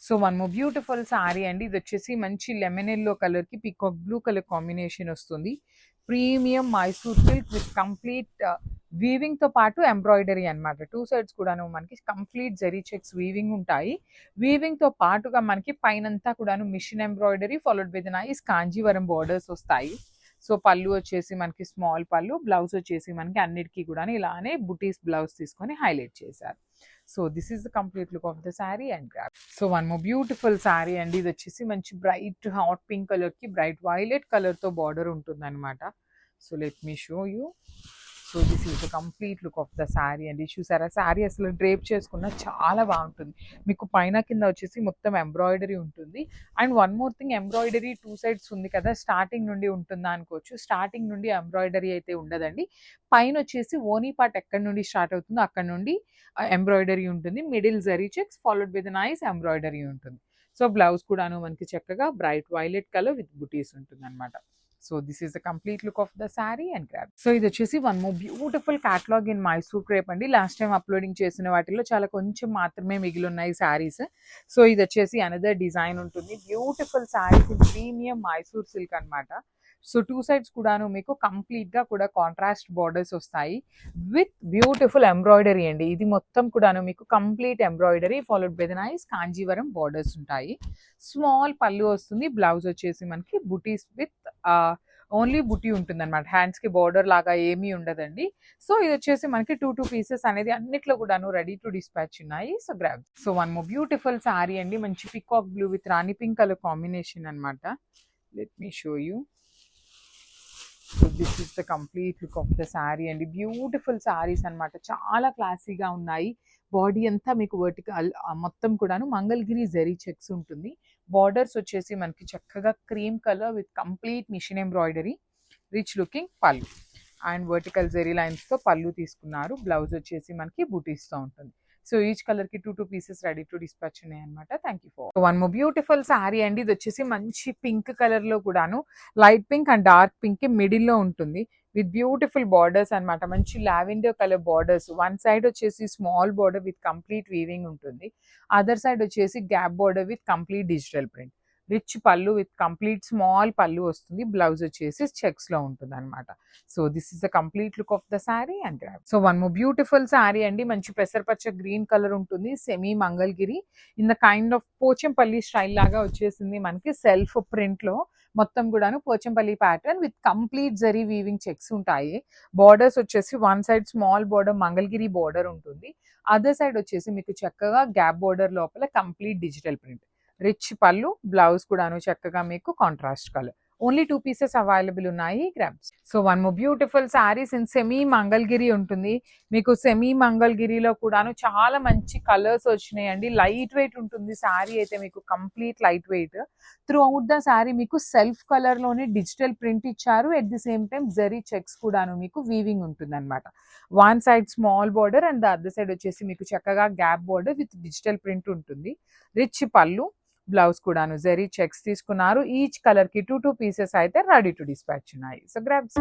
So one more beautiful sari అండి. ఇది వచ్చేసి మంచి లెమన్ ఎల్లో కలర్ కి పీకాక్ బ్లూ కలర్ కాంబినేషన్ వస్తుంది. Premium Mysore silk with complete weaving తో పాటు ఎంబ్రాయిడరీ అన్నమాట. టూ సైడ్స్ కూడాను మనకి కంప్లీట్ జరీ చెక్స్ వీవింగ్ ఉంటాయి. వీవింగ్ తో పాటుగా మనకి పైనంతా కూడాను machine embroidery followed with nice Kanjeevaram borders వస్తాయి. సో పళ్ళు వచ్చేసి మనకి స్మాల్ పళ్ళు, బ్లౌజ్ వచ్చేసి మనకి అన్నిటికీ కూడా ఇలానే బుటీస్ బ్లౌజ్ తీసుకొని హైలైట్ చేశారు. So this is the complete look of the sari and grab. So one more beautiful sari అండి. ఇది వచ్చేసి మంచి బ్రైట్ హాట్ పింక్ కలర్ కి బ్రైట్ వైలెట్ కలర్ తో బార్డర్ ఉంటుంది అనమాట. So let me show you. So this is the complete look of the sari అండి. చూసారా శారీ అసలు డ్రేప్ చేసుకున్న చాలా బాగుంటుంది. మీకు పైన కింద వచ్చేసి మొత్తం ఎంబ్రాయిడరీ ఉంటుంది. And one more thing, embroidery two sides ఉంది కదా, స్టార్టింగ్ నుండి ఉంటుందా అనుకోవచ్చు. స్టార్టింగ్ నుండి ఎంబ్రాయిడరీ అయితే ఉండదండి. పైన వచ్చేసి ఓనీ పార్ట్ ఎక్కడి నుండి స్టార్ట్ అవుతుందో అక్కడ నుండి ఎంబ్రాయిడరీ ఉంటుంది. Middle zari checks followed with nice embroidery ఉంటుంది. సో బ్లౌజ్ కూడాను మనకి చక్కగా బ్రైట్ వైలెట్ కలర్ విత్ బుటీస్ ఉంటుంది అనమాట. So this is the complete look of the sari and grab. So ఇది వచ్చేసి one more beautiful catalogue in Mysore crepe అండి. లాస్ట్ టైం అప్లోడింగ్ చేసిన వాటిలో చాలా కొంచెం మాత్రమే మిగిలి ఉన్నాయి శారీస్. సో ఇది వచ్చేసి అనదర్ డిజైన్ ఉంటుంది. Beautiful saris in premium Mysore silk అనమాట. సో టూ సైడ్స్ కూడాను మీకు కంప్లీట్ గా కూడా కాంట్రాస్ట్ బార్డర్స్ వస్తాయి విత్ బ్యూటిఫుల్ ఎంబ్రాయిడరీ అండి. ఇది మొత్తం కూడాను మీకు complete embroidery followed by the nice Kanjeevaram borders ఉంటాయి. స్మాల్ పళ్ళు వస్తుంది. బ్లౌజ్ వచ్చేసి మనకి బుటీస్ విత్ ఓన్లీ బుటీ ఉంటుంది అనమాట. హ్యాండ్స్ కి బార్డర్ లాగా ఏమీ ఉండదండి. సో ఇది వచ్చేసి మనకి టూ పీసెస్ అనేది అన్నిట్లో కూడాను రెడీ టు డిస్పాచ్ ఉన్నాయి. So grab. So one more beautiful sari అండి. మంచి peacock blue with rani pink colour combination అనమాట. Let me show you. So this is the complete look of the sari అండి. బ్యూటిఫుల్ శారీస్ అనమాట. చాలా క్లాసీగా ఉన్నాయి. బాడీ అంతా మీకు వర్టికల్ మొత్తం కూడాను మంగళగిరి జరీ చెక్స్ ఉంటుంది. బార్డర్స్ వచ్చేసి మనకి చక్కగా cream colour with complete machine embroidery, rich looking pallu and vertical zari lines తో పళ్ళు తీసుకున్నారు. బ్లౌజ్ వచ్చేసి మనకి బూటీస్ తో ఉంటుంది. సో ఈచ్ కలర్ కి two pieces ready to dispatch ఉన్నాయి అనమాట. Thank you for one more beautiful sari అండి. ఇది వచ్చేసి మంచి పింక్ కలర్ లో కూడాను light pink and dark pink middle లో ఉంటుంది విత్ బ్యూటిఫుల్ బార్డర్స్ అనమాట. మంచి lavender colour borders. One side వచ్చేసి small border with complete weaving ఉంటుంది. అదర్ సైడ్ వచ్చేసి gap border with complete digital print. Rich pallu with complete small pallu వస్తుంది. Blouse వచ్చేసి checks లో ఉంటుంది అనమాట. So this is the complete look of the sari and grab. So one more beautiful sari అండి. మంచి పెసరపచ్చ గ్రీన్ కలర్ ఉంటుంది. Semi Mangalagiri in the kind of Pochampally style లాగా వచ్చేసింది మనకి. సెల్ఫ్ ప్రింట్ లో మొత్తం కూడాను Pochampally pattern with complete zari weaving checks ఉంటాయి. బార్డర్స్ వచ్చేసి one side small border Mangalagiri border ఉంటుంది. అదర్ సైడ్ వచ్చేసి మీకు చక్కగా గ్యాప్ బార్డర్ లోపల complete digital print. Rich pallu, blouse కూడాను చక్కగా మీకు contrast colour. Only two pieces available ఉన్నాయి. Grabs. So one more beautiful saris in semi Mangalagiri ఉంటుంది. మీకు సెమీ మంగళగిరిలో కూడాను చాలా మంచి కలర్స్ వచ్చినాయండి. లైట్ వెయిట్ ఉంటుంది శారీ అయితే మీకు complete light weight. Through out the sari మీకు సెల్ఫ్ కలర్ లోనే డిజిటల్ ప్రింట్ ఇచ్చారు. At the same time zari checks కూడాను మీకు వీవింగ్ ఉంటుంది అనమాట. One side small border and the other side వచ్చేసి మీకు చక్కగా gap border with digital print ఉంటుంది. రిచ్ పళ్ళు, బ్లౌజ్ కూడాను జరీ చెక్స్ తీసుకున్నారు. ఈచ్ కలర్ కి టూ 2 పీసెస్ అయితే రెడీ టు డిస్పాచ్ ఉన్నాయి. So grabs.